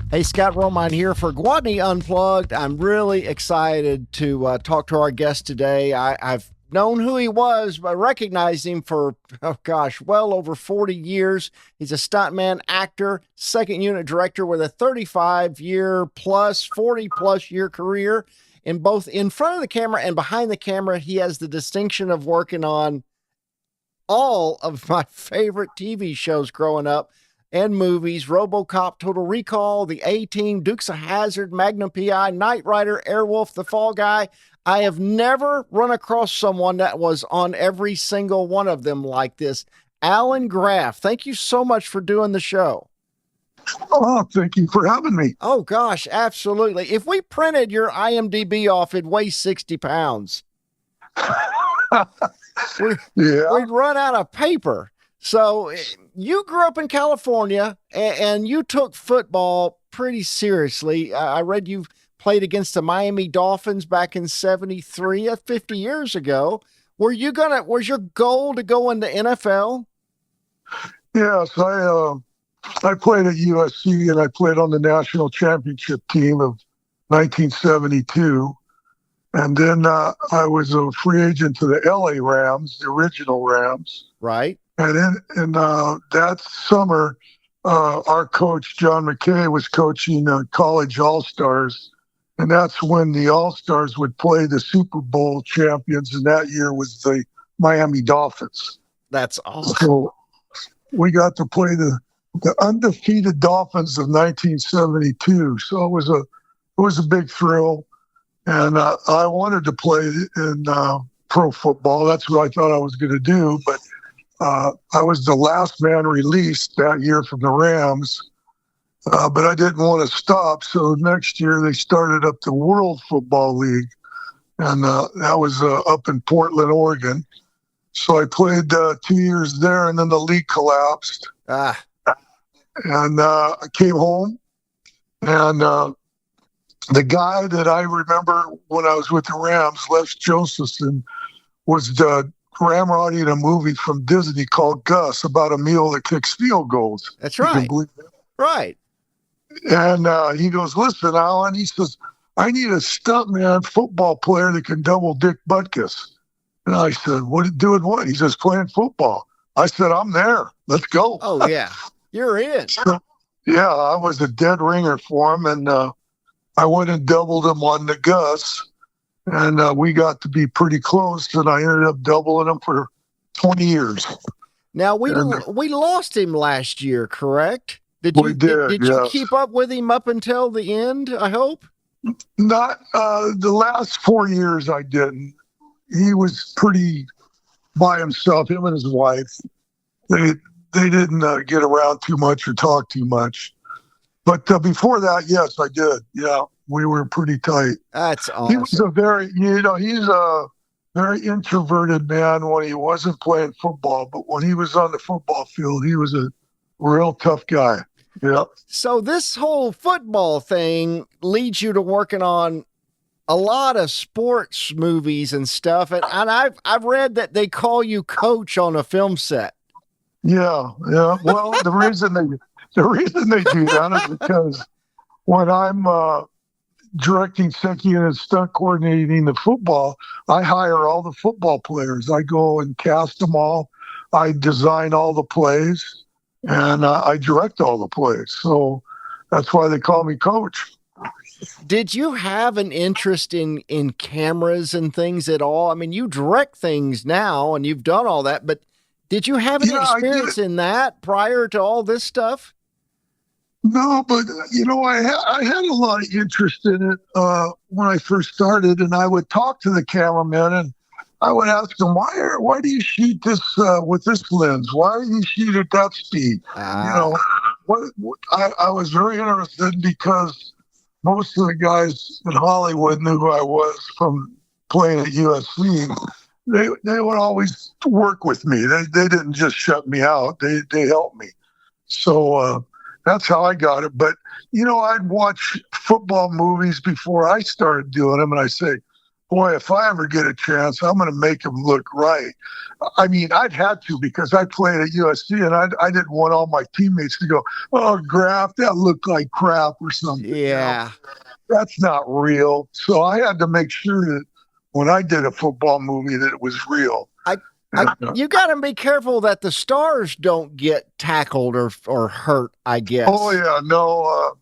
Hey, Scott Romine here for Guadney Unplugged. I'm really excited to talk to our guest today. I've known who he was, but recognized him for, well over 40 years. He's a stuntman, actor, second unit director with a 35-year plus, 40-plus year career in both in front of the camera and behind the camera. He has the distinction of working on all of my favorite TV shows growing up and movies: RoboCop, Total Recall, The A-Team, Dukes of Hazzard, Magnum PI, Knight Rider, Airwolf, The Fall Guy. I have never run across someone that was on every single one of them like this. Allan Graff, thank you so much for doing the show. Oh, thank you for having me. Oh, gosh, absolutely. If we printed your IMDb off, it'd weigh 60 pounds. We'd run out of paper. So you grew up in California and you took football pretty seriously. I read you played against the Miami Dolphins back in 73, 50 years ago. Was your goal to go into NFL? Yes, I played at USC and I played on the national championship team of 1972. And then I was a free agent to the LA Rams, the original Rams. Right. And in that summer, our coach, John McKay, was coaching college All-Stars. And that's when the All-Stars would play the Super Bowl champions. And that year was the Miami Dolphins. That's awesome. So we got to play the undefeated Dolphins of 1972. So it was a big thrill. And I wanted to play in pro football. That's what I thought I was going to do. But I was the last man released that year from the Rams. But I didn't want to stop. So next year they started up the World Football League. And that was up in Portland, Oregon. So I played 2 years there, and then the league collapsed. And I came home, and the guy that I remember when I was with the Rams, Les Josephson, was the ramrod in a movie from Disney called Gus, about a mule that kicks field goals. That's right. Right. And he goes, "Listen, Allan," he says, "I need a stuntman football player that can double Dick Butkus." And I said, "Doing what?" He says, "Playing football." I said, "I'm there. Let's go." Oh, yeah. You're in. So, yeah, I was a dead ringer for him, and I went and doubled him on the Gus, and we got to be pretty close, and I ended up doubling him for 20 years. Now, we lost him last year, correct? Did yes. You keep up with him up until the end, I hope? Not the last 4 years I didn't. He was pretty by himself, him and his wife. They didn't get around too much or talk too much. But before that, yes, I did. Yeah, we were pretty tight. That's awesome. He was he's a very introverted man when he wasn't playing football. But when he was on the football field, he was a real tough guy. Yeah. So this whole football thing leads you to working on a lot of sports movies and stuff. And I've read that they call you coach on a film set. Yeah. Well, the reason they do that is because when I'm directing second unit stunt coordinating the football, I hire all the football players. I go and cast them all. I design all the plays, and I direct all the plays. So that's why they call me coach. Did you have an interest in cameras and things at all? I mean, you direct things now and you've done all that, but did you have any experience in that prior to all this stuff? No, but I had a lot of interest in it when I first started, and I would talk to the cameraman and I would ask them, why do you shoot this with this lens? Why do you shoot at that speed? I was very interested because most of the guys in Hollywood knew who I was from playing at USC. They would always work with me. They didn't just shut me out. They helped me. So that's how I got it. But, I'd watch football movies before I started doing them, and I say, boy, if I ever get a chance, I'm going to make him look right. I mean, I'd had to because I played at USC, and I didn't want all my teammates to go, "Oh, Graff, that looked like crap" or something. Yeah. That's not real. So I had to make sure that when I did a football movie that it was real. I, you got to be careful that the stars don't get tackled or hurt, I guess. Oh yeah, no.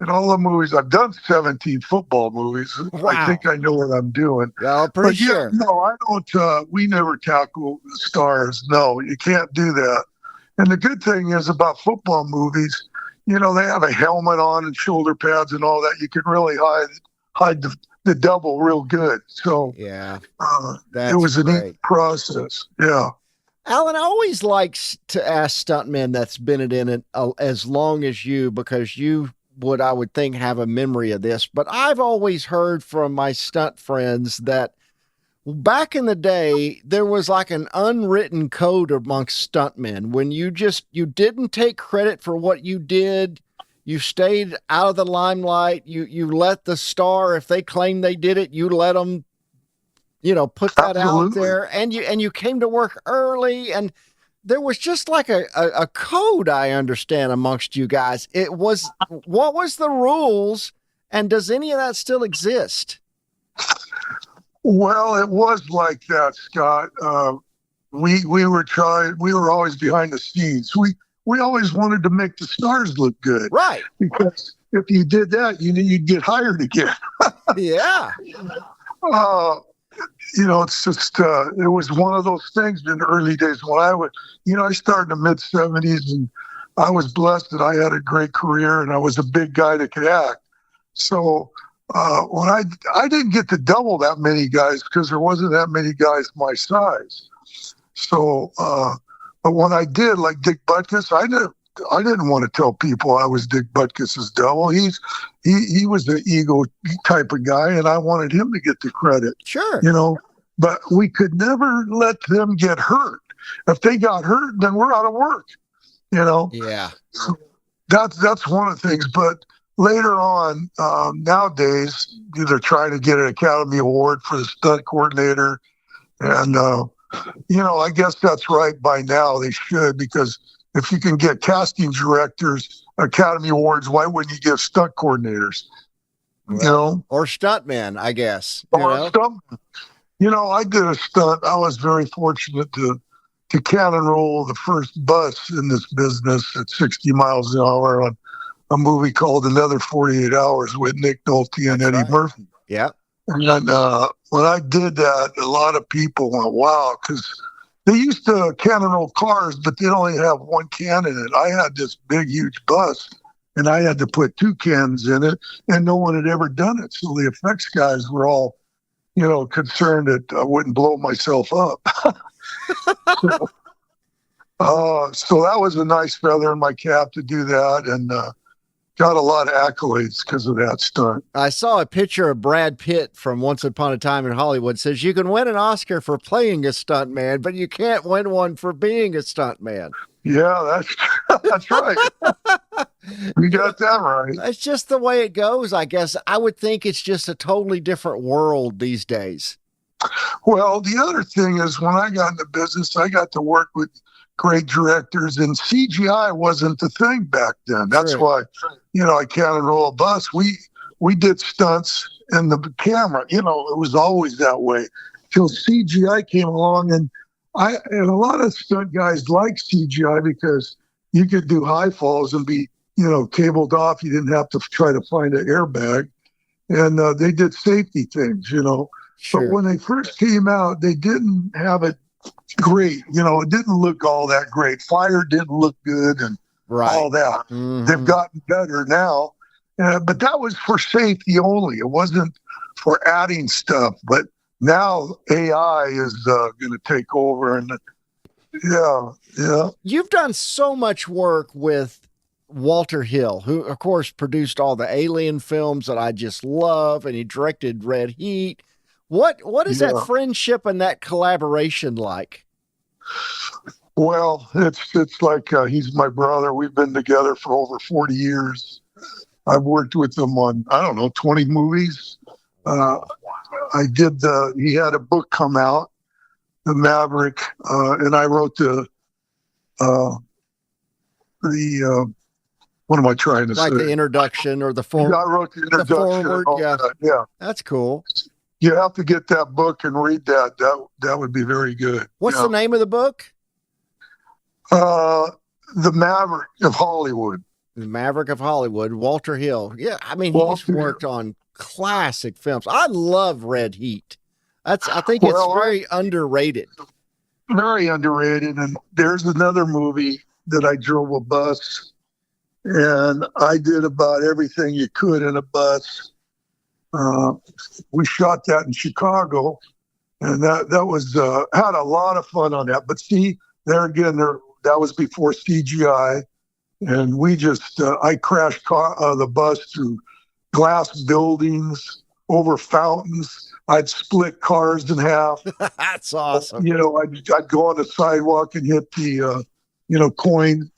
In all the movies, I've done 17 football movies. Wow. I think I know what I'm doing. Well, pretty sure. No, I don't. We never tackle the stars. No, you can't do that. And the good thing is about football movies, they have a helmet on and shoulder pads and all that. You can really hide the double real good. So yeah, it was a neat process. Yeah. Allan, I always like to ask stuntmen that's been in it as long as you, because you would, I would think, have a memory of this. But I've always heard from my stunt friends that back in the day, there was like an unwritten code amongst stuntmen. When you didn't take credit for what you did, you stayed out of the limelight. You let the star, if they claim they did it, you let them, put that out there. And you came to work early, and there was just like a code, I understand, amongst you guys. What was the rules, and does any of that still exist? Well, it was like that, Scott. We were always behind the scenes. We always wanted to make the stars look good. Right. Because if you did that, you'd get hired again. Yeah. It's just, it was one of those things in the early days when I started in the mid 70s, and I was blessed that I had a great career and I was a big guy that could act. So, when I didn't get to double that many guys because there wasn't that many guys my size. So, but when I did, like Dick Butkus, I didn't want to tell people I was Dick Butkus's double. He was the ego type of guy, and I wanted him to get the credit. Sure. But we could never let them get hurt. If they got hurt, then we're out of work. Yeah. So that's one of the things. But later on, nowadays, they're trying to get an Academy Award for the stunt coordinator. And, I guess that's right by now. They should, because if you can get casting directors Academy Awards, why wouldn't you give stunt coordinators? Or stuntmen, I guess. Stuntmen. I did a stunt. I was very fortunate to cannon roll the first bus in this business at 60 miles an hour on a movie called Another 48 Hours with Nick Nolte and Eddie Murphy. Yeah. And when I did that, a lot of people went, wow, because they used to cannon roll cars, but they'd only have one cannon in it. I had this big, huge bus, and I had to put two cannons in it, and no one had ever done it. So the effects guys were all, concerned that I wouldn't blow myself up. So that was a nice feather in my cap to do that, and got a lot of accolades because of that stunt. I saw a picture of Brad Pitt from Once Upon a Time in Hollywood. Says you can win an Oscar for playing a stuntman, but you can't win one for being a stuntman. Yeah, that's right. You got that right. That's just the way it goes, I guess. I would think it's just a totally different world these days. Well, the other thing is when I got into business, I got to work with great directors, and CGI wasn't the thing back then. That's why, I can't roll a bus. We did stunts in the camera. It was always that way till CGI came along, and a lot of stunt guys like CGI because you could do high falls and be, cabled off. You didn't have to try to find an airbag, and they did safety things, Sure. But when they first came out, they didn't have it great. It didn't look all that great. Fire didn't look good and all that. Mm-hmm. They've gotten better now. But that was for safety only. It wasn't for adding stuff. But now AI is going to take over. And yeah. You've done so much work with Walter Hill, who, of course, produced all the Alien films that I just love, and he directed Red Heat. What is that friendship and that collaboration like? Well, it's like he's my brother. We've been together for over 40 years. I've worked with him on, 20 movies. I did he had a book come out, The Maverick, and I wrote the what am I trying to say? Like the introduction or the Yeah, I wrote the introduction. forward, yeah. Yeah. That's cool. You have to get that book and read that. That would be very good. What's the name of the book? The Maverick of Hollywood. The Maverick of Hollywood, Walter Hill. Yeah, I mean, he's worked on classic films. I love Red Heat. I think it's very underrated. Very underrated. And there's another movie that I drove a bus, and I did about everything you could in a bus. We shot that in Chicago, and that was had a lot of fun on that. But see, there again, that was before CGI, and we just I crashed the bus through glass buildings, over fountains. I'd split cars in half. That's awesome. You know, I'd go on the sidewalk and hit the coin,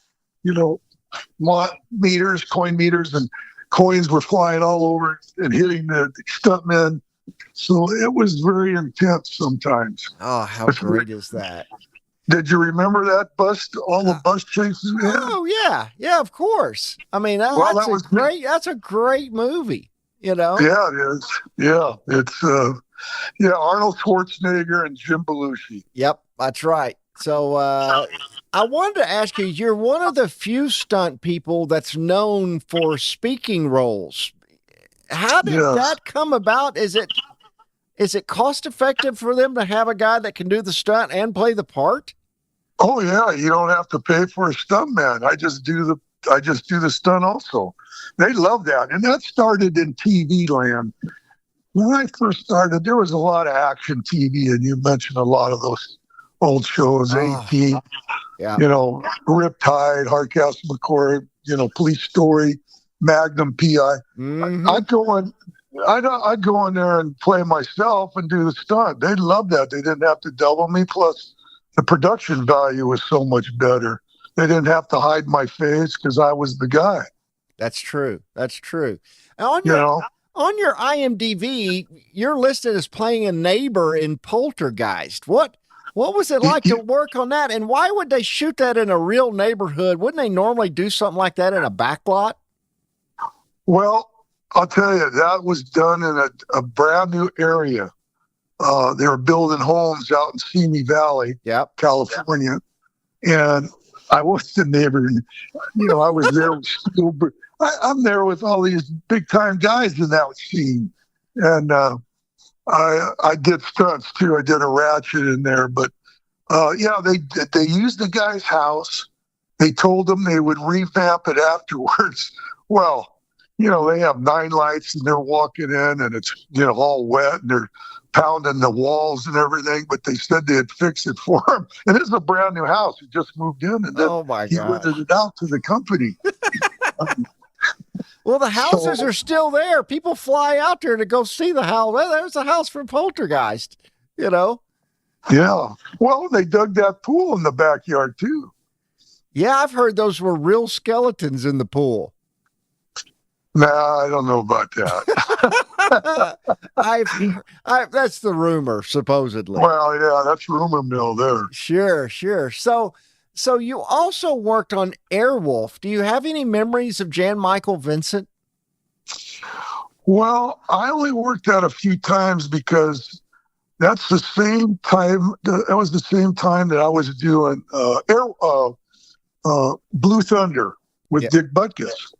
coin meters, and coins were flying all over and hitting the stuntmen. So it was very intense sometimes. Oh, how great is that? Did you remember that all the bus chases? Oh, yeah. Yeah, of course. I mean, that's great. That's a great movie, Yeah, it is. Yeah, it's Arnold Schwarzenegger and Jim Belushi. Yep, that's right. So I wanted to ask you, you're one of the few stunt people that's known for speaking roles. How did that come about? Is it cost effective for them to have a guy that can do the stunt and play the part? Oh yeah, you don't have to pay for a stuntman. I just do the stunt also. They love that, and that started in TV land. When I first started, there was a lot of action TV, and you mentioned a lot of those old shows, A.T., Riptide, Hardcastle McCoy, Police Story, Magnum P.I. Mm-hmm. I'd go in there and play myself and do the stunt. They loved that. They didn't have to double me. Plus, the production value was so much better. They didn't have to hide my face because I was the guy. That's true. That's true. On your IMDb, you're listed as playing a neighbor in Poltergeist. What was it like to work on that? And why would they shoot that in a real neighborhood? Wouldn't they normally do something like that in a backlot? Well, I'll tell you, that was done in a brand new area. They were building homes out in Simi Valley, California. And I was the neighbor. And, I was there with Spielberg. I'm there with all these big-time guys in that scene. And I did stunts, too. I did a ratchet in there. But, they used the guy's house. They told them they would revamp it afterwards. Well, they have 9 lights, and they're walking in, and it's, all wet, and they're pounding the walls and everything, but they said they'd fix it for him. And it's a brand new house. He just moved in, and then he rented it out to the company. Well, the houses are still there. People fly out there to go see the house. Well, there's a house from Poltergeist, Yeah. Well, they dug that pool in the backyard, too. Yeah, I've heard those were real skeletons in the pool. Nah, I don't know about that. That's the rumor, supposedly. Well, yeah, that's rumor mill there. Sure. So you also worked on Airwolf. Do you have any memories of Jan Michael Vincent? Well, I only worked that a few times because that's the same time. That was the same time that I was doing Blue Thunder with Dick Butkus.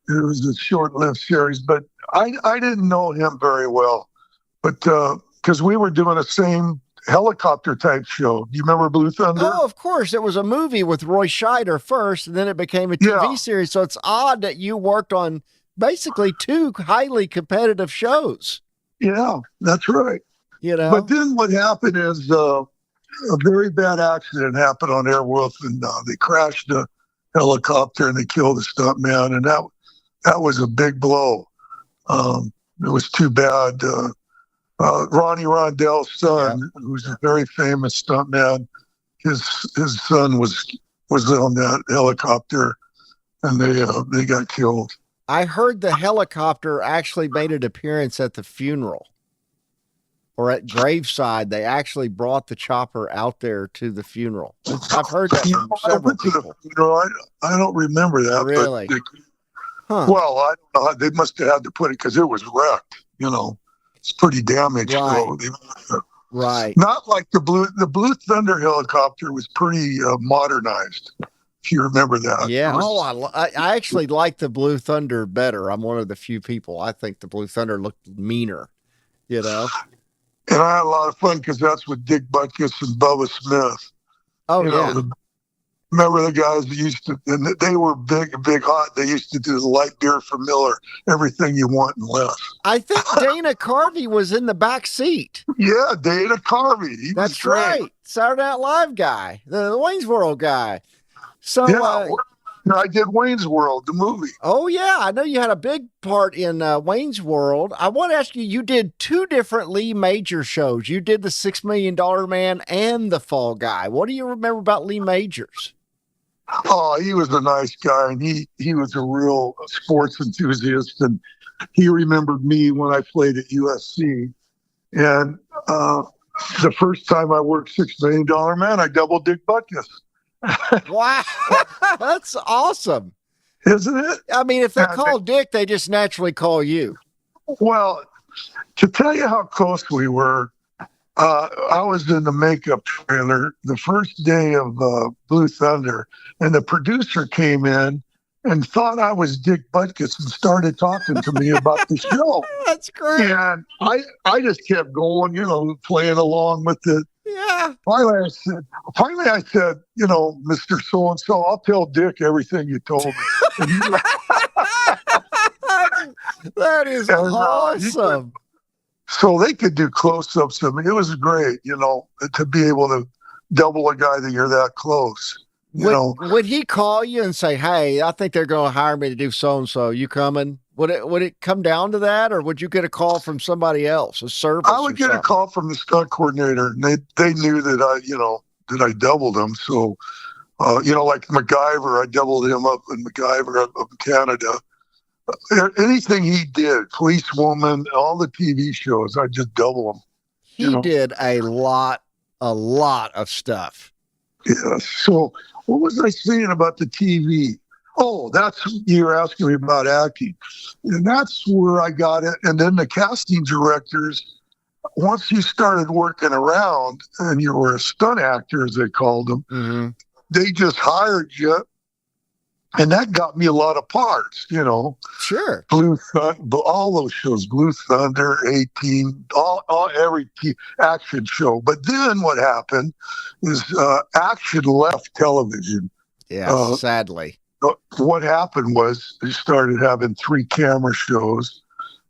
It was a short-lived series, but I didn't know him very well. But because we were doing the same helicopter type show. Do you remember Blue Thunder? Oh, of course. It was a movie with Roy Scheider first, and then it became a TV series. So it's odd that you worked on basically 2 highly competitive shows. Yeah, that's right. But then what happened is a very bad accident happened on Airwolf, and they crashed the helicopter and they killed the stuntman, and that was a big blow. It was too bad. Ronnie Rondell's son, who's a very famous stuntman, his son was on that helicopter, and they got killed. I heard the helicopter actually made an appearance at the funeral. or at graveside, they actually brought the chopper out there to the funeral. I've heard that from I several went to the people. funeral. I don't remember that. Really? But Huh. well, I don't know. They must have had to put it because it was wrecked. It's pretty damaged. Right. So Right. not like the Blue Thunder helicopter was pretty modernized. If you remember that. Yeah. I actually like the Blue Thunder better. I'm one of the few people. I think the Blue Thunder looked meaner, And I had a lot of fun because that's with Dick Butkus and Bubba Smith. Oh, yeah. Remember the guys that used to, and they were big hot. They used to do the light beer for Miller, everything you want and less. I think Dana Carvey was in the back seat. Yeah, Dana Carvey. That's right. Saturday Night Live guy, the Wayne's World guy. So, I did Wayne's World, the movie. Oh, yeah. I know you had a big part in Wayne's World. I want to ask you, you did 2 different Lee Majors shows. You did the $6 Million Man and the Fall Guy. What do you remember about Lee Majors? Oh, he was a nice guy, and he was a real sports enthusiast, and he remembered me when I played at USC. And the first time I worked $6 Million Man, I doubled Dick Butkus. Wow. That's awesome. Isn't it? I mean, if they call Dick, they just naturally call you. Well, to tell you how close we were, I was in the makeup trailer the first day of Blue Thunder, and the producer came in and thought I was Dick Butkus and started talking to me about the show. That's great. And I just kept going, playing along with it. Yeah. Finally, I said, Mr. So-and-so, I'll tell Dick everything you told me. That is awesome. So they could do close-ups of me. It was great, to be able to double a guy that you're that close. Would he call you and say, "Hey, I think they're going to hire me to do so-and-so. You coming?" Would it come down to that, or would you get a call from somebody else, a service? I would get a call from the stunt coordinator, and they knew that I doubled him. So, like MacGyver, I doubled him up in MacGyver up in Canada. Anything he did, Policewoman, all the TV shows, I just double him. He did a lot of stuff. Yeah. So what was I saying about the TV? Oh, you were asking me about acting. And that's where I got it. And then the casting directors, once you started working around and you were a stunt actor, as they called them, they just hired you. And that got me a lot of parts, Sure. Blue Thunder, all those shows, Blue Thunder, 18, every action show. But then what happened is action left television. Yeah, sadly. What happened was they started having 3 camera shows,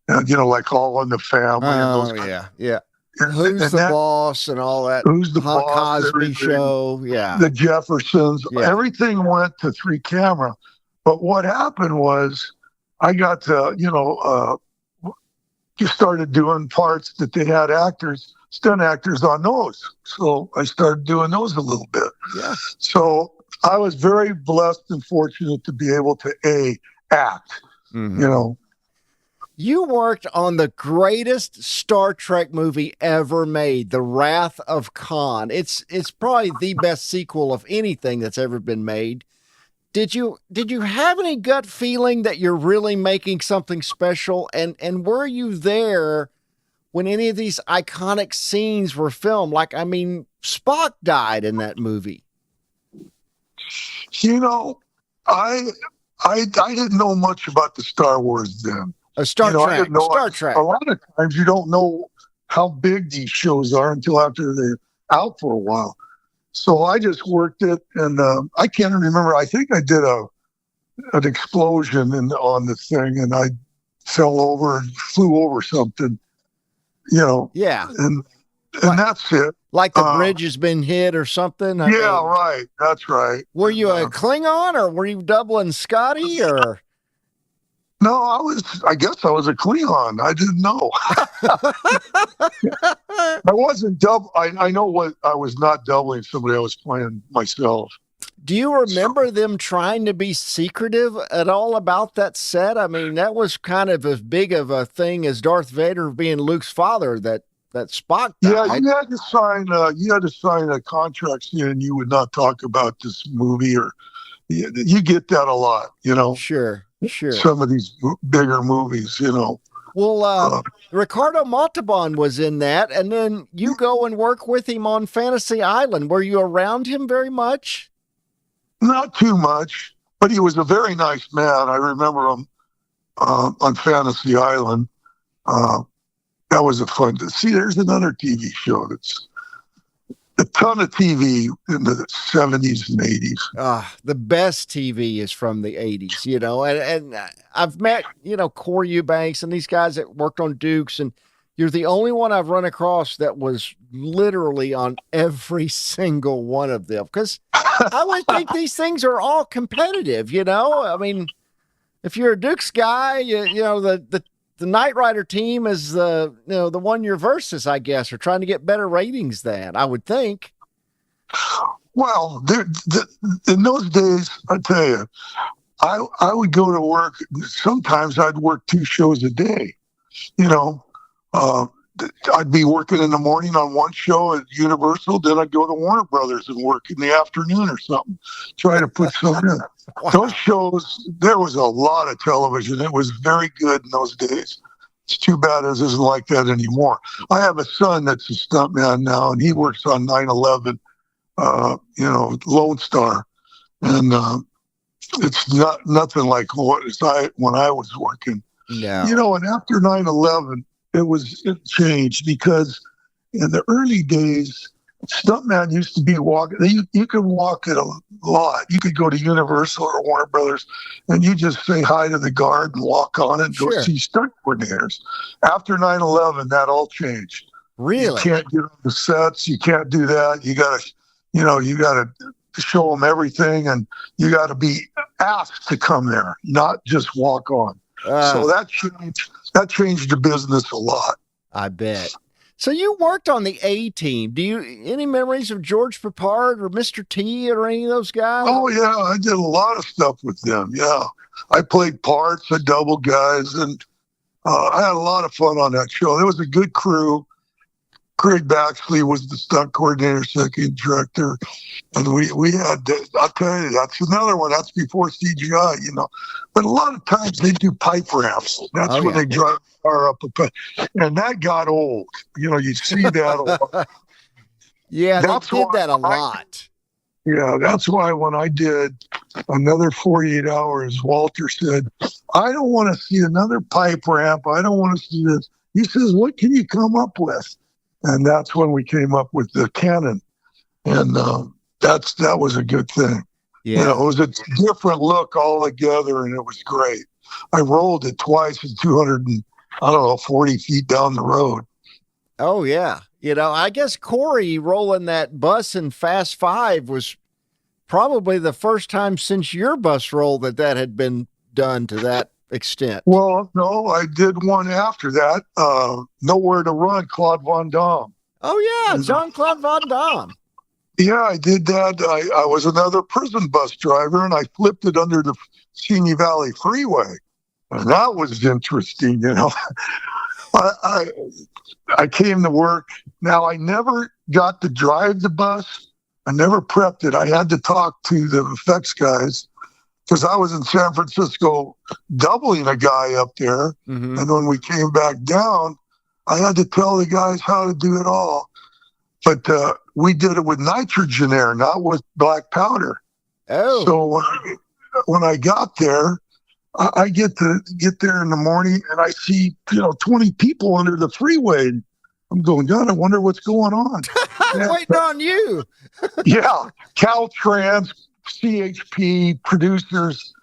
like All in the Family. Oh, yeah. Who's the Boss and all that. Who's the Boss? Cosby Show. Yeah. The Jeffersons. Yeah. Everything went to 3 camera. But what happened was I got to, just started doing parts that they had stunt actors on those. So I started doing those a little bit. Yeah. So I was very blessed and fortunate to be able to act, You worked on the greatest Star Trek movie ever made, The Wrath of Khan. It's probably the best sequel of anything that's ever been made. Did you have any gut feeling that you're really making something special? And were you there when any of these iconic scenes were filmed? Like, I mean, Spock died in that movie. I didn't know much about the Star Wars then. Star Trek. Star Trek. A lot of times you don't know how big these shows are until after they're out for a while. So I just worked it, and I can't remember. I think I did an explosion on the thing, and I fell over and flew over something. Yeah. And that's it. Like the bridge has been hit or something? Right. That's right. Were you a Klingon, or were you doubling Scotty, or? No, I guess I was a Klingon. I didn't know. I wasn't I know what I was not doubling somebody. I was playing myself. Do you remember them trying to be secretive at all about that set? I mean, that was kind of as big of a thing as Darth Vader being Luke's father, that that Spock Yeah, died. you had to sign a contract saying you would not talk about this movie, or you get that a lot. Sure, sure. Some of these bigger movies. Well, Uh, Ricardo Montalban was in that, and then you go and work with him on Fantasy Island. Were you around him very much? Not too much, but he was a very nice man. I remember him on Fantasy Island. Uh, that was a fun to see. There's another TV show that's a ton of TV in the 70s and 80s. The best TV is from the 80s, and I've met, Corey Eubanks and these guys that worked on Dukes, and you're the only one I've run across that was literally on every single one of them. Because I would think these things are all competitive, I mean, if you're a Dukes guy, the Knight Rider team is the one you're versus, I guess, or trying to get better ratings than, I would think. Well, in those days, I tell you, I would go to work. Sometimes I'd work 2 shows a day. I'd be working in the morning on one show at Universal, then I'd go to Warner Brothers and work in the afternoon or something, try to put something in. Wow. Those shows, there was a lot of television. It was very good in those days. It's too bad it isn't like that anymore. I have a son that's a stuntman now, and he works on 9/11, Lone Star, and it's nothing like when I was working. No. And after 9/11, it changed, because in the early days, stuntman used to be walking. You could walk at a lot. You could go to Universal or Warner Brothers, and you just say hi to the guard and walk on and go see stunt coordinators. After 9/11, that all changed. Really? You can't get on the sets. You can't do that. You got to show them everything, and you got to be asked to come there, not just walk on. So that changed the business a lot. I bet. So you worked on the A Team. Do you any memories of George Papard or Mr. T or any of those guys? Oh yeah, I did a lot of stuff with them. Yeah, I played parts, I doubled guys, and I had a lot of fun on that show. There was a good crew. Craig Baxley was the stunt coordinator, second director, and we had. I'll tell you, that's another one. That's before CGI, But a lot of times they do pipe ramps. That's when they drive the car up a pipe, and that got old. You see that a lot. Yeah, they did that a lot. Yeah, that's why when I did another 48 hours, Walter said, "I don't want to see another pipe ramp. I don't want to see this." He says, "What can you come up with?" And that's when we came up with the cannon, and that was a good thing. Yeah, it was a different look altogether, and it was great. I rolled it twice at 40 feet down the road. Oh yeah, I guess Corey rolling that bus in Fast Five was probably the first time since your bus roll that had been done to that extent. Well, no, I did one after that. Nowhere to Run, Claude Van Damme. Oh yeah, Jean-Claude Van Damme. Yeah, I did that. I was another prison bus driver, and I flipped it under the Simi Valley Freeway, and that was interesting. I came to work. Now, I never got to drive the bus. I never prepped it. I had to talk to the effects guys, because I was in San Francisco doubling a guy up there. Mm-hmm. And when we came back down, I had to tell the guys how to do it all. But we did it with nitrogen air, not with black powder. Oh. So when I got there, I get there in the morning, and I see 20 people under the freeway. I'm going, God, I wonder what's going on. Waiting on you. Yeah, Caltrans, CHP producers,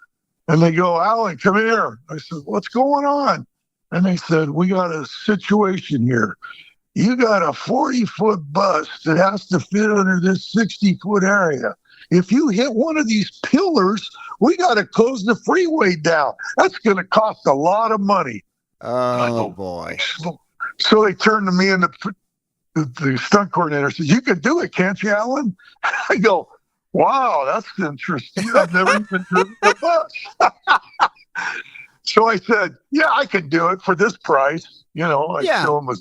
and they go, Allan, come here. I said, what's going on? And they said, we got a situation here. You got a 40-foot bus that has to fit under this 60-foot area. If you hit one of these pillars, we got to close the freeway down. That's going to cost a lot of money. Oh, boy. So they turned to me, and the stunt coordinator says, you can do it, can't you, Allan? I go, wow, that's interesting. I've never even driven a bus. So I said, yeah, I can do it for this price. I show them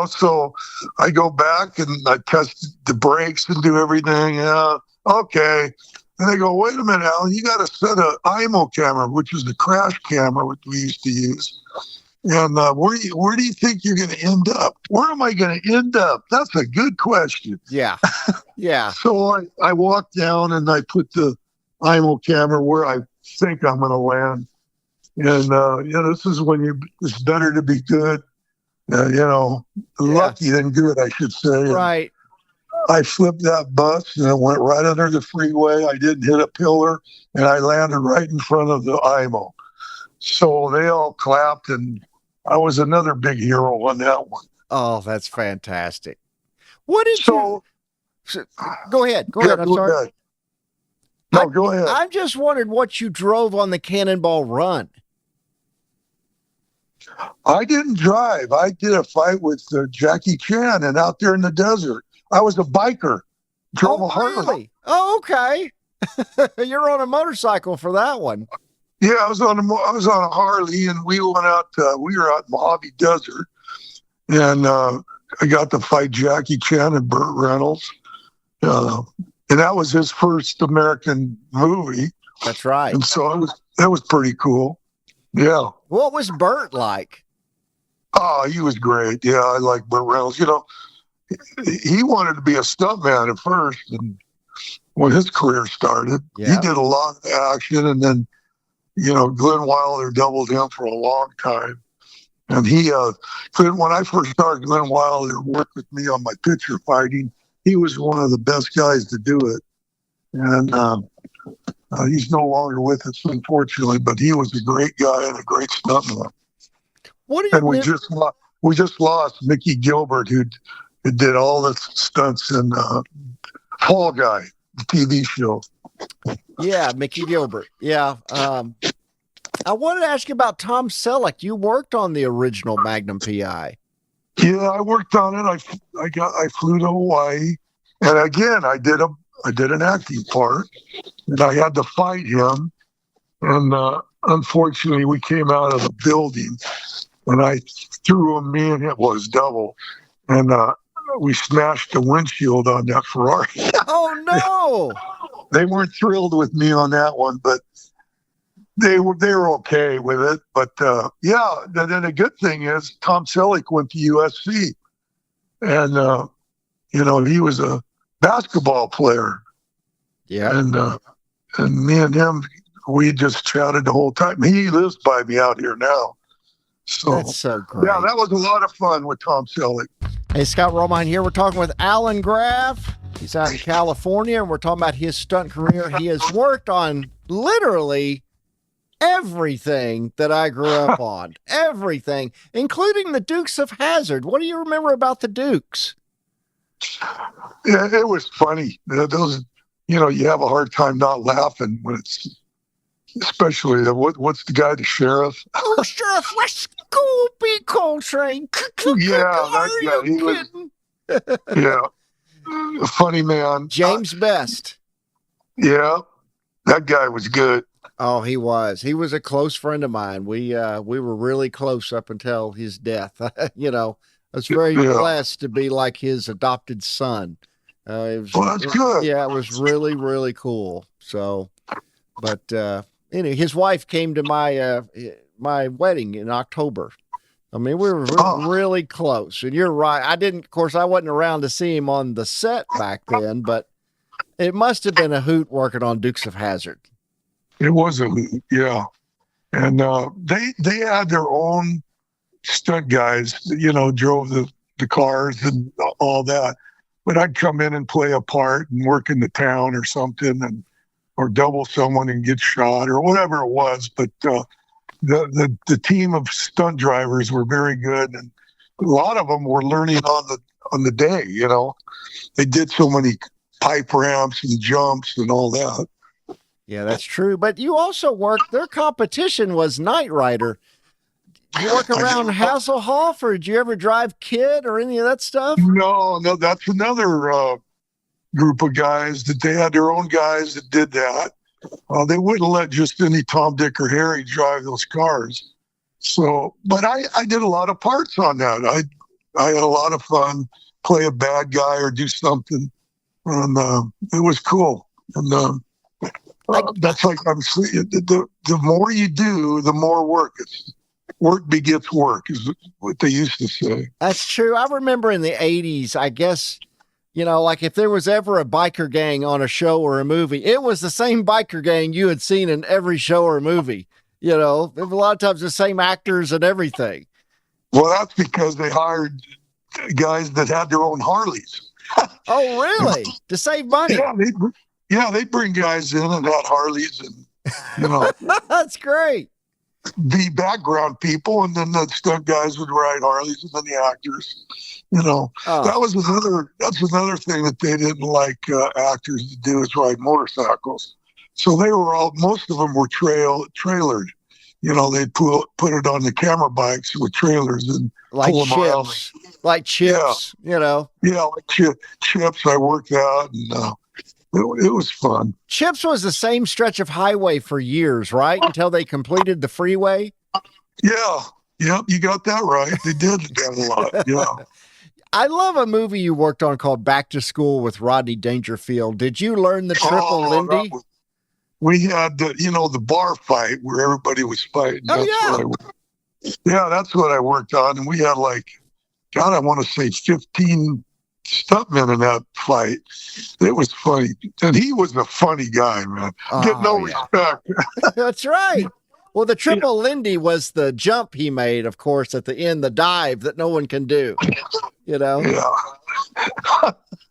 So I go back and I test the brakes and do everything. Yeah, okay. And they go, wait a minute, Alan, you got to set a IMO camera, which is the crash camera which we used to use. And where do you think you're going to end up? Where am I going to end up? That's a good question. Yeah. Yeah. So I walk down and I put the IMO camera where I think I'm going to land. And, this is when it's better to be good, lucky than good, I should say. Right. I flipped that bus and it went right under the freeway. I didn't hit a pillar and I landed right in front of the IMO. So they all clapped and I was another big hero on that one. Oh, that's fantastic. What did you... Go ahead. Go ahead. I'm sorry. Ahead. No, go ahead. I just wondered what you drove on the Cannonball Run. I didn't drive. I did a fight with Jackie Chan and out there in the desert. I was a biker. Drove a Harley. Really? Oh, okay. You're on a motorcycle for that one. Yeah, I was on a Harley, and we went out. We were out in Mojave Desert, and I got to fight Jackie Chan and Burt Reynolds, and that was his first American movie. That's right. And so that was pretty cool. Yeah. What was Burt like? Oh, he was great. Yeah, I like Burt Reynolds. He wanted to be a stuntman at first, and when his career started, he did a lot of action, and then. Glenn Wilder doubled him for a long time. And when I first started, Glenn Wilder worked with me on my picture fighting. He was one of the best guys to do it. And he's no longer with us, unfortunately, but he was a great guy and a great stuntman. We just lost Mickey Gilbert, who did all the stunts in Fall Guy, the TV show. Yeah, Mickey Gilbert. Yeah. I wanted to ask you about Tom Selleck. You worked on the original Magnum PI. Yeah, I worked on it. I flew to Hawaii, and again I did an acting part, and I had to fight him. And unfortunately, we came out of the building, and I threw him. Me and it was double, and we smashed the windshield on that Ferrari. Oh no! They weren't thrilled with me on that one, but they were okay with it. But then the good thing is Tom Selleck went to USC, and he was a basketball player. Yeah, and me and him, we just chatted the whole time. He lives by me out here now. So that's so great. Yeah, that was a lot of fun with Tom Selleck. Hey, Scott Romine here. We're talking with Allan Graff. He's out in California, and we're talking about his stunt career. He has worked on literally everything that I grew up on. Everything, including the Dukes of Hazzard. What do you remember about the Dukes? Yeah, it was funny. Those, you have a hard time not laughing when it's, especially what's the guy, the sheriff? Oh, Sheriff, let's go, be Coltrane. Yeah, that guy. He was, yeah. A funny man. James Best. Yeah, that guy was good. Oh, he was. He was a close friend of mine. We were really close up until his death. I was very blessed to be like his adopted son. That's good. Yeah, it was really, really cool. So, but his wife came to my wedding in October. I mean, we were really close, and you're right. Of course, I wasn't around to see him on the set back then, but it must have been a hoot working on Dukes of Hazzard. It was a hoot, yeah. And they had their own stunt guys, drove the cars and all that. But I'd come in and play a part and work in the town or something, or double someone and get shot or whatever it was. But the team of stunt drivers were very good, and a lot of them were learning on the day. They did so many pipe ramps and jumps and all that. Yeah, that's true. But you also worked. Their competition was Knight Rider. Did you work around Hasselhoff, or did you ever drive Kid or any of that stuff? No, that's another group of guys that they had their own guys that did that. They wouldn't let just any Tom, Dick, or Harry drive those cars. So, but I did a lot of parts on that. I had a lot of fun, play a bad guy or do something. And it was cool. And that's like I'm saying, the more you do, the more work. Work begets work is what they used to say. That's true. I remember in the 80s, I guess, like if there was ever a biker gang on a show or a movie, it was the same biker gang you had seen in every show or movie. A lot of times the same actors and everything. Well, that's because they hired guys that had their own Harleys. Oh, really? To save money? They bring guys in and had Harleys and, That's great. The background people, and then the stunt guys would ride Harleys, and then the actors. That's another thing that they didn't like actors to do is ride motorcycles. So most of them were trailered. They'd put it on the camera bikes with trailers and like pull them around. Like chips, Yeah, like chips. I worked out, and it was fun. Chips was the same stretch of highway for years, right? Until they completed the freeway. Yeah. Yep, you got that right. They did that a lot. Yeah. I love a movie you worked on called Back to School with Rodney Dangerfield. Did you learn the triple Lindy? We had the bar fight where everybody was fighting. That's what I worked on. And we had I want to say 15 stuntmen in that fight. It was funny. And he was a funny guy, man. Get no respect. That's right. Well, the triple Lindy was the jump he made, of course, at the end, the dive that no one can do. Yeah.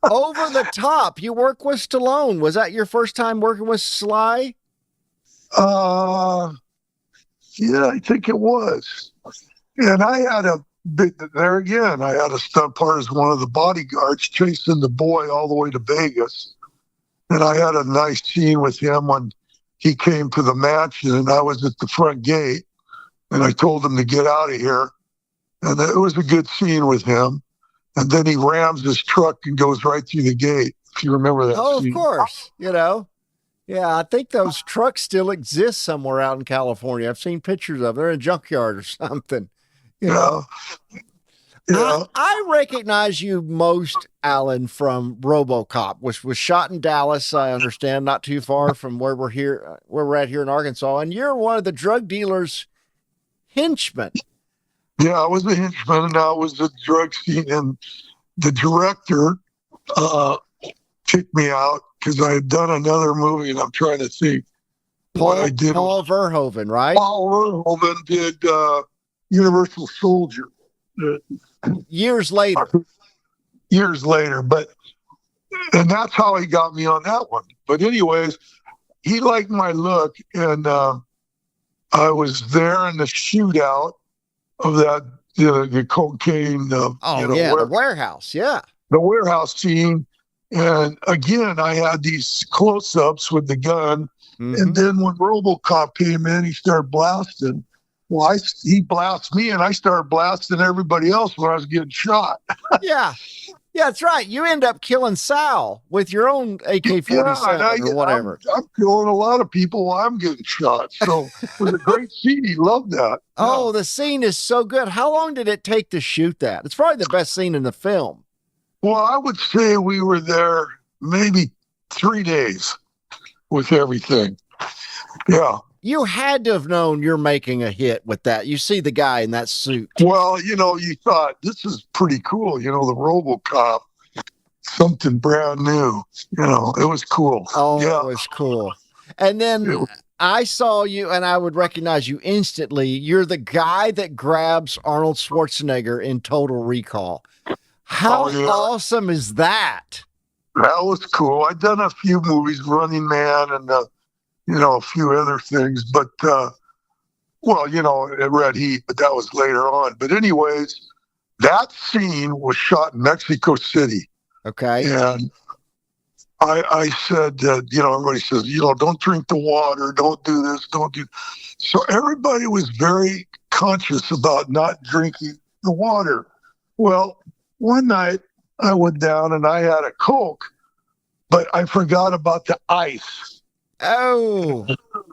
Over the top. You work with Stallone. Was that your first time working with Sly? Yeah, I think it was. And I had a stunt part as one of the bodyguards chasing the boy all the way to Vegas. And I had a nice scene with him when he came to the mansion, and I was at the front gate, and I told him to get out of here. And it was a good scene with him. And then he rams his truck and goes right through the gate, if you remember that scene. Of course. Yeah, I think those trucks still exist somewhere out in California. I've seen pictures of them. They're in a junkyard or something. Yeah. I recognize you most, Allan, from RoboCop, which was shot in Dallas, I understand, not too far from where we're at here in Arkansas. And you're one of the drug dealers' henchmen. Yeah, I was a henchman, and I was a drug scene. And the director kicked me out because I had done another movie, and I'm trying to think what I did. Paul Verhoeven, right? Paul Verhoeven did Universal Soldier. Years later. And that's how he got me on that one. But anyways, he liked my look, and I was there in the shootout of that, the cocaine. The warehouse, yeah. The warehouse scene. And again, I had these close-ups with the gun. Mm-hmm. And then when RoboCop came in, he started blasting. Well, he blasted me, and I started blasting everybody else when I was getting shot. Yeah, that's right. You end up killing Sal with your own AK-47 or whatever. I'm killing a lot of people while I'm getting shot. So it was a great scene. He loved that. Oh, the scene is so good. How long did it take to shoot that? It's probably the best scene in the film. Well, I would say we were there maybe 3 days with everything. Yeah. You had to have known you're making a hit with that. You see the guy in that suit. Well, you thought, this is pretty cool. The RoboCop, something brand new. It was cool. Oh, yeah. It was cool. And then I saw you, and I would recognize you instantly. You're the guy that grabs Arnold Schwarzenegger in Total Recall. How awesome is that? That was cool. I'd done a few movies, Running Man and a few other things, but, Red Heat, but that was later on. But anyways, that scene was shot in Mexico City. Okay. And I said, everybody says, don't drink the water, don't do this, don't do. So everybody was very conscious about not drinking the water. Well, one night I went down and I had a Coke, but I forgot about the ice. Oh,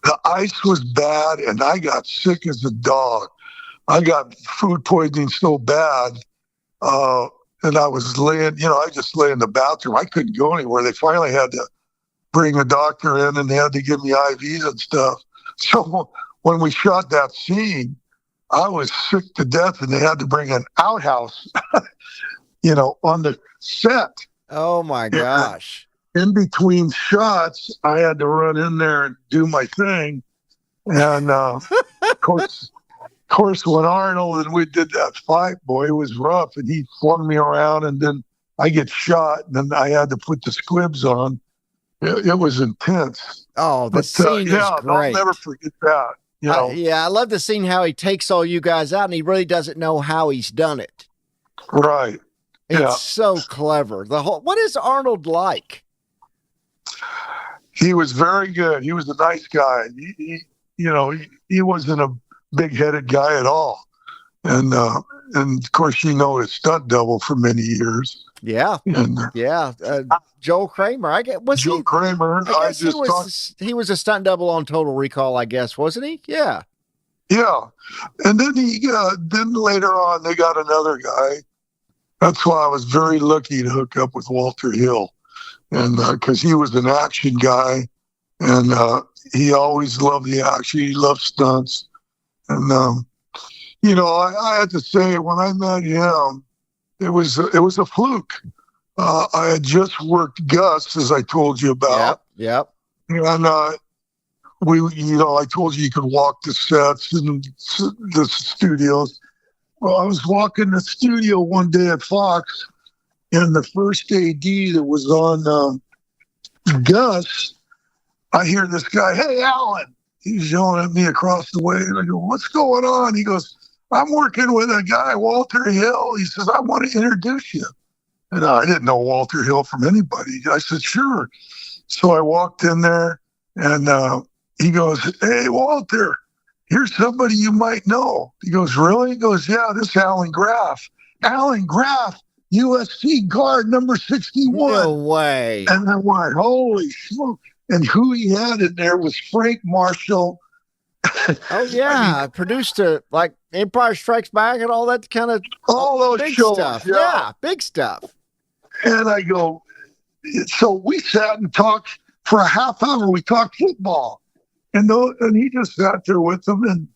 the ice was bad, and I got sick as a dog. I got food poisoning so bad and I was laying, I just lay in the bathroom. I couldn't go anywhere. They finally had to bring a doctor in, and they had to give me IVs and stuff. So when we shot that scene, I was sick to death, and they had to bring an outhouse, on the set. Oh my gosh. In between shots, I had to run in there and do my thing. And of course, when Arnold and we did that fight, boy, it was rough. And he flung me around, and then I get shot, and then I had to put the squibs on. It was intense. Oh, the scene is great. I'll never forget that. I love the scene how he takes all you guys out, and he really doesn't know how he's done it. Right. It's so clever. What is Arnold like? He was very good. He was a nice guy. He wasn't a big-headed guy at all. And of course, his stunt double for many years. Yeah. And, Joel Kramer. Joel Kramer. He was a stunt double on Total Recall, I guess, wasn't he? Yeah. Yeah. And then then later on, they got another guy. That's why I was very lucky to hook up with Walter Hill. And because he was an action guy, and he always loved the action. He loved stunts. And, I had to say, when I met him, it was a fluke. I had just worked Gus, as I told you about. Yep. And I told you could walk the sets and the studios. Well, I was walking the studio one day at Fox, and the first AD that was on Gus, I hear this guy, "Hey, Allan." He's yelling at me across the way, and I go, "What's going on?" He goes, "I'm working with a guy, Walter Hill." He says, "I want to introduce you." And I didn't know Walter Hill from anybody. I said, "Sure." So I walked in there, and he goes, "Hey, Walter, here's somebody you might know." He goes, "Really?" He goes, "Yeah, this is Allan Graff." Allan Graff, USC guard number 61. No way. And I went, holy smoke. And who he had in there was Frank Marshall. Oh, yeah. Produced like Empire Strikes Back and all that kind of all those big shows. Stuff. Yeah, big stuff. And I go, so we sat and talked for a half hour. We talked football. And he just sat there with them and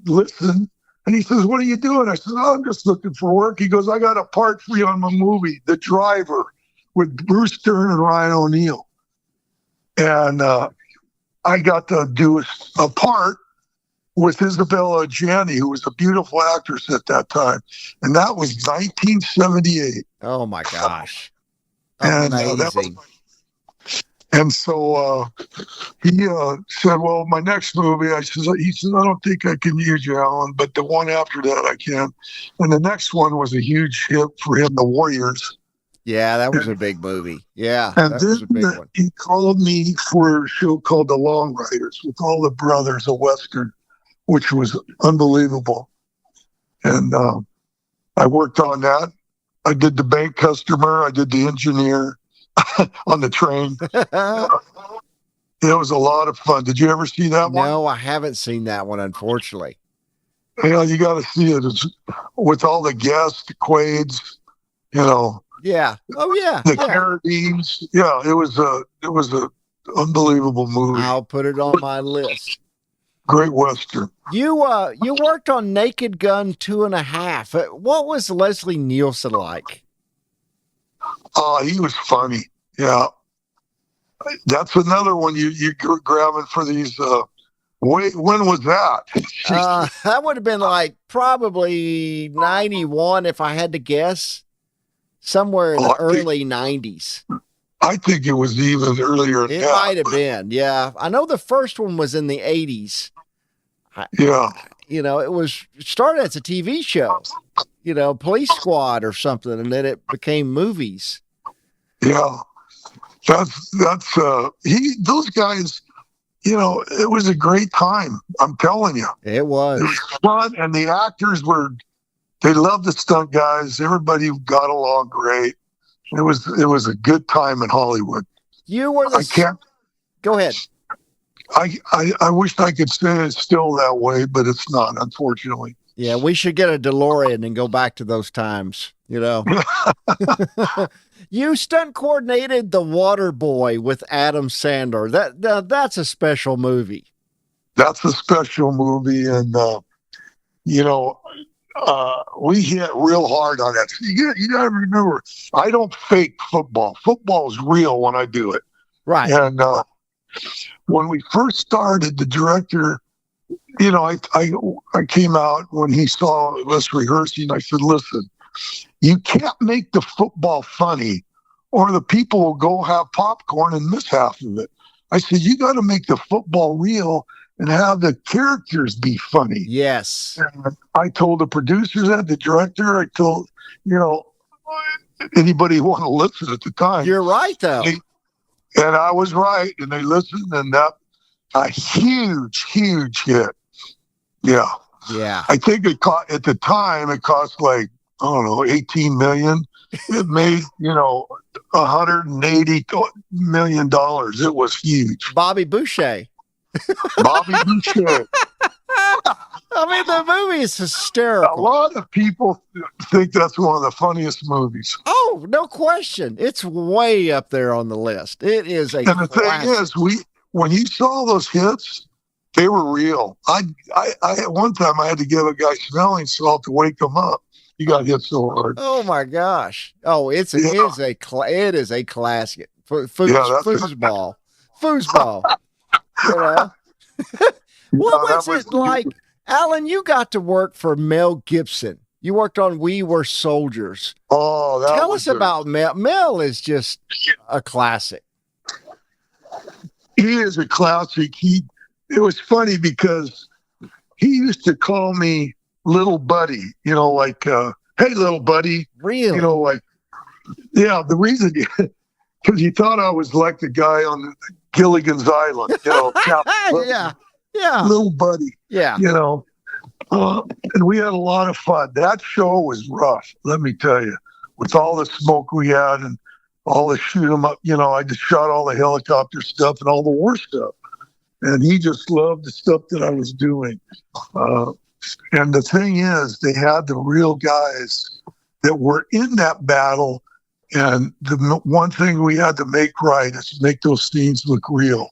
listened. And he says, "What are you doing?" I said, "Oh, I'm just looking for work." He goes, "I got a part for you on my movie, The Driver, with Bruce Dern and Ryan O'Neal." And I got to do a part with Isabella Gianni, who was a beautiful actress at that time. And that was 1978. Oh, my gosh. Amazing. And so he said, "Well, my next movie," he said, "I don't think I can use you, Allan, but the one after that I can." And the next one was a huge hit for him, The Warriors. Yeah, that was a big movie. Yeah, and that then was a big one. He called me for a show called The Long Riders with all the brothers, a Western, which was unbelievable. And I worked on that. I did the bank customer. I did the engineer. On the train. It was a lot of fun. Did you ever see that one? No, I haven't seen that one, unfortunately. Yeah, you got to see it. It's with all the guests, the Quaids, Yeah. Oh, yeah. The Carradines. Yeah, it was a unbelievable movie. I'll put it on my list. Great Western. You worked on Naked Gun 2.5. What was Leslie Nielsen like? He was funny. Yeah. That's another one you're grabbing for these. When was that? That would have been like probably 91 if I had to guess. Somewhere in the early 90s. I think it was even earlier. It might have been. Yeah. I know the first one was in the 80s. Yeah. It started as a TV show, Police Squad or something, and then it became movies. Yeah. That's those guys, it was a great time. I'm telling you. It was. It was fun, and the actors they loved the stunt guys. Everybody got along great. It was a good time in Hollywood. You were Go ahead. I wish I could say it's still that way, but it's not, unfortunately. Yeah, we should get a DeLorean and go back to those times, you know. You stunt coordinated The Water Boy with Adam Sandler. That's a special movie. That's a special movie, and you know, we hit real hard on that. You got to remember, I don't fake football. Football is real when I do it. Right. And when we first started, the director, you know, I came out when he saw us rehearsing. I said, listen, you can't make the football funny or the people will go have popcorn and miss half of it. I said, you got to make the football real and have the characters be funny. Yes. And I told the producers that, the director, I told, you know, anybody who wanted to listen at the time. You're right, though. And I was right. And they listened, and that a huge, huge hit. Yeah. Yeah. I think at the time, it cost like, I don't know, 18 million. It made, you know, $180 million. It was huge. Bobby Boucher. Bobby Boucher. I mean, the movie is hysterical. A lot of people think that's one of the funniest movies. Oh, no question. It's way up there on the list. It is a And the classic. thing is, when you saw those hits, they were real. I at one time I had to give a guy smelling salt to wake him up. He got hit so hard. Oh my gosh! Oh, it is a classic. Foosball. You know? What was it like, Allan? You got to work for Mel Gibson. You worked on We Were Soldiers. Oh, tell us about Mel. Mel is just a classic. He is a classic. It was funny because he used to call me little buddy, you know, like, hey, little buddy. Really? You know, like, yeah, the reason, because he thought I was like the guy on Gilligan's Island, you know. Yeah. Little buddy. Yeah. You know, and we had a lot of fun. That show was rough, let me tell you, with all the smoke we had and all the shoot 'em up. You know, I just shot all the helicopter stuff and all the war stuff. And he just loved the stuff that I was doing. And the thing is, they had the real guys that were in that battle. And the one thing we had to make right is make those scenes look real.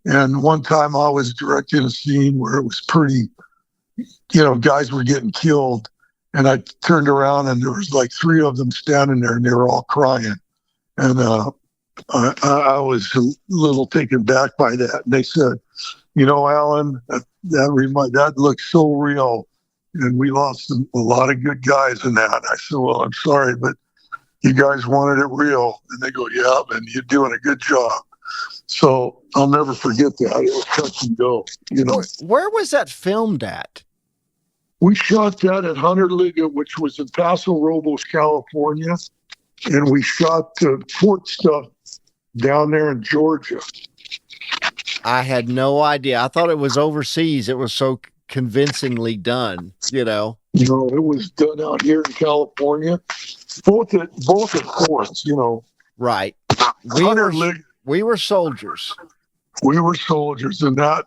And one time I was directing a scene where it was pretty, you know, guys were getting killed. And I turned around and there was like 3 of them standing there and they were all crying. And I was a little taken back by that. And they said, you know, Allan, that looks so real. And we lost a lot of good guys in that. I said, well, I'm sorry, but you guys wanted it real. And they go, yeah, and you're doing a good job. So I'll never forget that. It was touch and go, you know. Where was that filmed at? We shot that at Hunter Liga, which was in Paso Robles, California. And we shot Fort stuff down there in Georgia. I had no idea. I thought it was overseas. It was so convincingly done, you know. No, it was done out here in California. Both at Forts, you know. Right. We were soldiers. We were soldiers, and that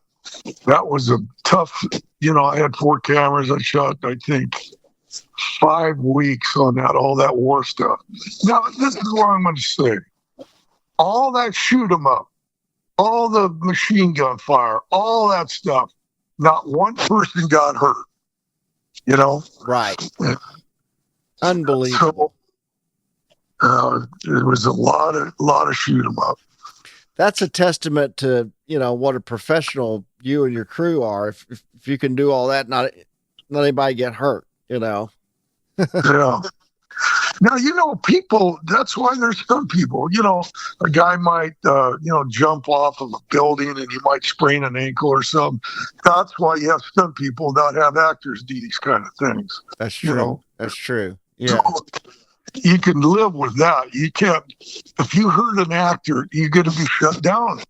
was a tough, you know, I had 4 cameras. I shot, I think, 5 weeks on that, all that war stuff. Now, this is what I'm going to say. All that shoot 'em up, all the machine gun fire, all that stuff, not one person got hurt, you know? Right. Unbelievable. So, it was a lot of shoot 'em up. That's a testament to, you know, what a professional you and your crew are. If you can do all that, not anybody get hurt, you know? Yeah. Now, you know, people, that's why there's some people, you know, a guy might, you know, jump off of a building and he might sprain an ankle or something. That's why you have stunt people, not have actors do these kind of things. That's true. You know? That's true. Yeah. So you can live with that. You can't, if you hurt an actor, you're going to be shut down.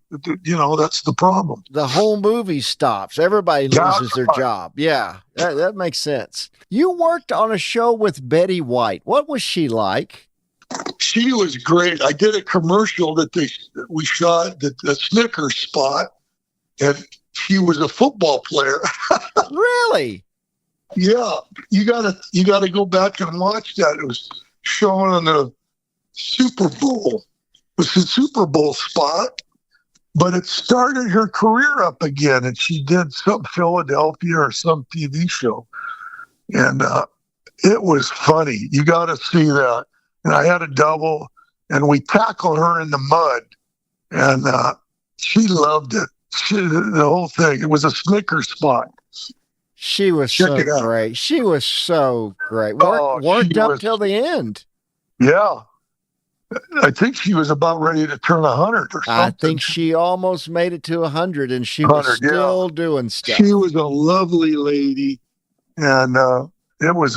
You know, that's the problem. The whole movie stops. Everybody loses their job. Yeah, that makes sense. You worked on a show with Betty White. What was she like? She was great. I did a commercial that we shot at the Snickers spot, and she was a football player. Really? Yeah, you gotta go back and watch that. It was shown on the Super Bowl. It was the Super Bowl spot, but it started her career up again, and she did some Philadelphia or some TV show, and it was funny. You got to see that. And I had a double, and we tackled her in the mud, and she loved it. The whole thing. It was a Snickers spot. She was Check so it out. great. She was so great. Oh, Worked up till the end. yeah. I think she was about ready to turn 100 or I something. think she almost made it to 100, and she was 100, still doing stuff. She was a lovely lady, and it was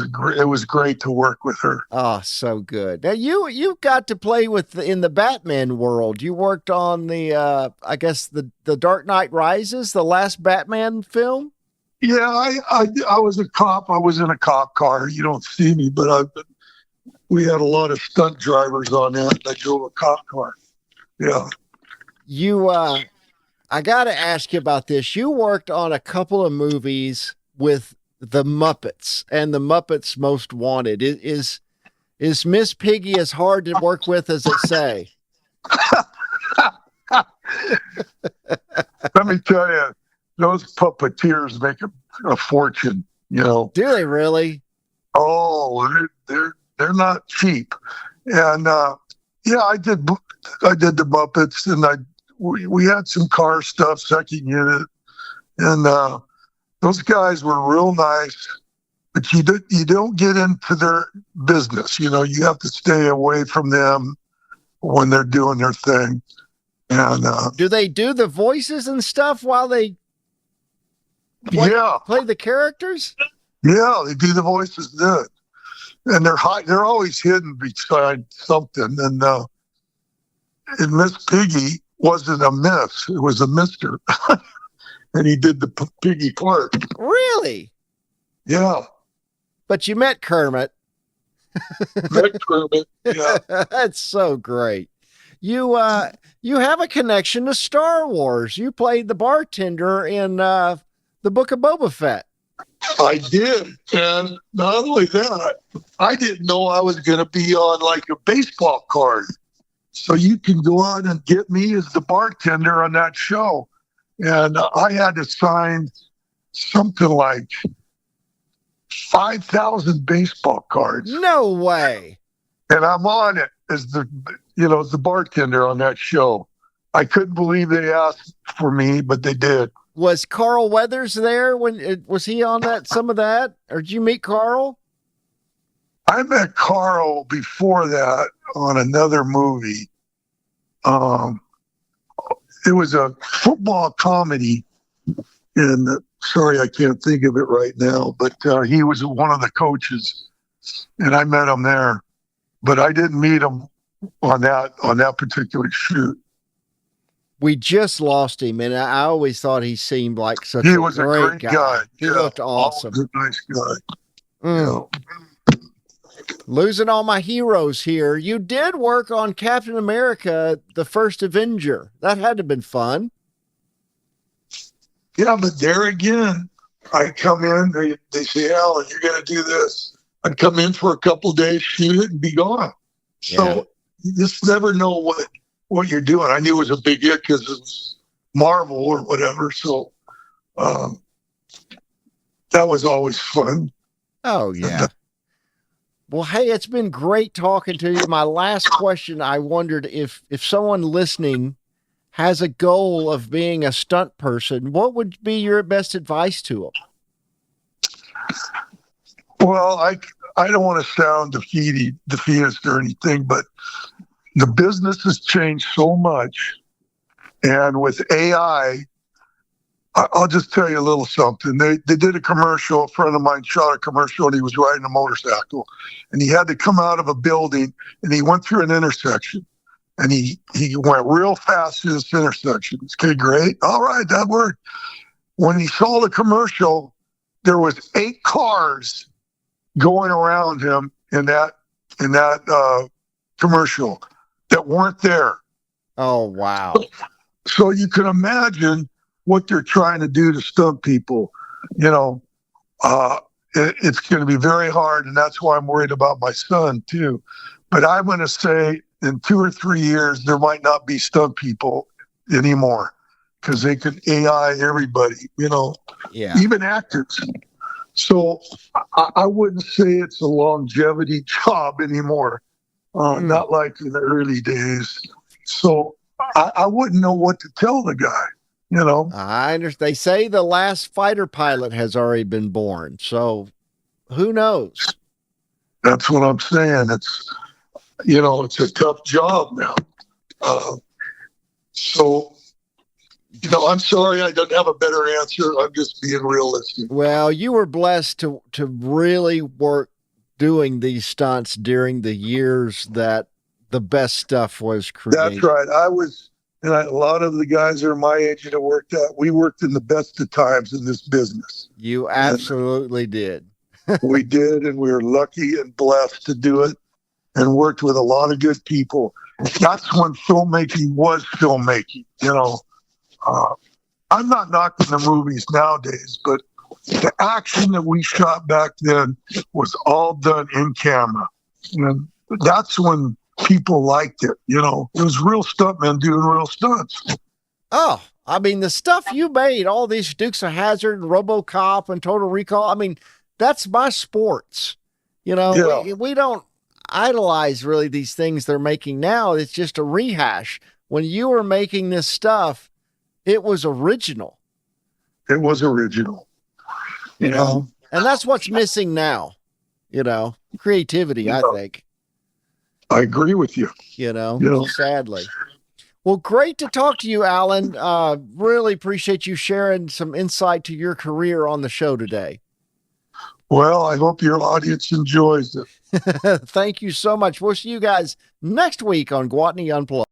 great to work with her. Oh, so good. Now you got to play with in the Batman world. You worked on the I guess the Dark Knight Rises, the last Batman film. Yeah, I was a cop. I was in a cop car. You don't see me, but we had a lot of stunt drivers on that. I drove a cop car. Yeah. You I got to ask you about this. You worked on a couple of movies with the Muppets and the Muppets Most Wanted. Is Miss Piggy as hard to work with as it say? Let me tell you, those puppeteers make a fortune. You know. Do they really? Oh, they're not cheap. And yeah, I did the Muppets, and we had some car stuff, second unit, and those guys were real nice. But you don't get into their business. You know, you have to stay away from them when they're doing their thing. And do they do the voices and stuff while they play the characters? Yeah, they do the voices good, and they're always hidden beside something. And Miss Piggy wasn't a miss; it was a Mister, and he did the Piggy part. Really? Yeah. But you met Kermit. Met Kermit. Yeah. That's so great. You have a connection to Star Wars. You played the bartender in the Book of Boba Fett. I did. And not only that, I didn't know I was going to be on like a baseball card. So you can go out and get me as the bartender on that show. And I had to sign something like 5,000 baseball cards. No way. And I'm on it as the bartender on that show. I couldn't believe they asked for me, but they did. Was Carl Weathers there was he on some of that? Or did you meet Carl? I met Carl before that on another movie. It was a football comedy, and sorry, I can't think of it right now, but he was one of the coaches, and I met him there, but I didn't meet him on that particular shoot. We just lost him, and I always thought he seemed like such a great guy. He looked awesome. A nice guy. Mm. Yeah. Losing all my heroes here. You did work on Captain America, the First Avenger. That had to have been fun. Yeah, but there again, I come in, they say, Allan, you're going to do this. I'd come in for a couple of days, shoot it, and be gone. So you just never know what you're doing. I knew it was a big hit because it was Marvel or whatever. So that was always fun. Oh, yeah. Well, hey, it's been great talking to you. My last question, I wondered if someone listening has a goal of being a stunt person, what would be your best advice to them? Well, I don't want to sound defeatist or anything, but the business has changed so much. And with AI, I'll just tell you a little something. They did a commercial. A friend of mine shot a commercial, and he was riding a motorcycle, and he had to come out of a building, and he went through an intersection, and he went real fast through this intersection. Okay, great. All right, that worked. When he saw the commercial, there was 8 cars going around him in that commercial that weren't there. Oh, wow. So you can imagine what they're trying to do to stunt people. You know, it's going to be very hard, and that's why I'm worried about my son too. But I'm going to say in 2 or 3 years there might not be stunt people anymore because they can AI everybody, Yeah. even actors. So I wouldn't say it's a longevity job anymore, not like in the early days. So I wouldn't know what to tell the guy. I understand. They say the last fighter pilot has already been born. So who knows? That's what I'm saying. It's a tough job now. So, I'm sorry I don't have a better answer. I'm just being realistic. Well, you were blessed to really work doing these stunts during the years that the best stuff was created. That's right. A lot of the guys that are my age that we worked in the best of times in this business. You absolutely did. We did, and we were lucky and blessed to do it and worked with a lot of good people. That's when filmmaking was filmmaking, I'm not knocking the movies nowadays, but the action that we shot back then was all done in camera. And that's when people liked it. It was real stuntmen doing real stunts. Oh, I mean, the stuff you made, all these Dukes of Hazzard and RoboCop and Total Recall, I mean, that's my sports. We don't idolize really these things they're making now. It's just a rehash. When you were making this stuff, it was original. It was original. And that's what's missing now, creativity, I think. I agree with you. Sadly. Well, great to talk to you, Allan. Really appreciate you sharing some insight to your career on the show today. Well, I hope your audience enjoys it. Thank you so much. We'll see you guys next week on Gwatney Unplugged.